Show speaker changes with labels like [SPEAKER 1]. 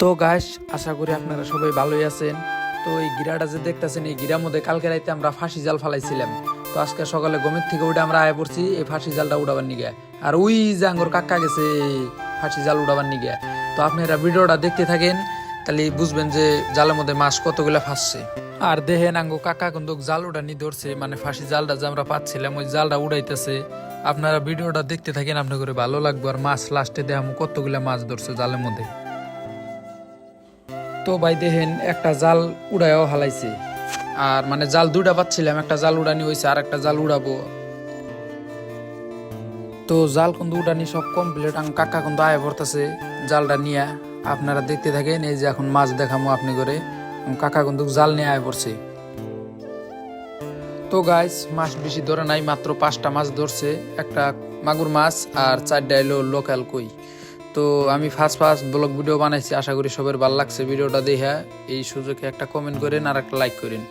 [SPEAKER 1] তো গাইস, আশা করি আপনারা সবাই ভালোই আছেন। তো এই গিরাটা যে দেখতেছেন, এই গিরার মধ্যে কালকে রাইতে আমরা ফাঁসি জাল ফালাইছিলাম। তো আজকে সকালে ঘুমের থেকে উঠে আমরা আয় পড়ছি এই ফাঁসি জালটা উঠাবার নিগে। আর ওই যে আঙ্গুর কাকা গেছে ফাঁসি জাল উঠাবার নিগে। তো আপনারা ভিডিওটা দেখতে থাকেন, তাহলে বুঝবেন যে জালের মধ্যে মাছ কতগুলা ফাঁসছে। আর দেখেন আঙ্গু কাকা কিন্তু জাল উঠানি ধরছে, মানে ফাঁসি জালটা যে আমরা পাচ্ছিলাম ওই জালটা উড়াইতেছে। আপনারা ভিডিওটা দেখতে থাকেন, আপনার করে ভালো লাগবে। আর মাছ লাস্টে দেখামু কতগুলা মাছ ধরছে জালের মধ্যে। তো ভাই দেখেন একটা জাল উড়াইও হালাইছে। আর মানে জাল দুটা পাচ্ছিলাম, একটা জাল উড়ানি হয়েছে আর একটা জাল উড়াবো। তো জাল কিন্তু উড়ানি সব কমপ্লিট। কাকা কিন্তু আয় পড়তেছে জালটা নিয়ে। আপনারা দেখতে থাকেন, এই যে এখন মাছ দেখামো আপনি করে। কাকা কিন্তু জাল নিয়ে আয় পড়ছে। তো গাইস, মাছ বেশি ধরে নাই, মাত্র 5টা মাছ ধরছে। একটা মাগুর মাছ আর 4টা এলো লোকাল কই। তো আমি ফার্স্ট ব্লগ ভিডিও বানাইছি, আশা করি সবার ভালো লাগছে ভিডিওটা দেখে। এই সুযোগে একটা কমেন্ট করেন আর একটা লাইক করেন।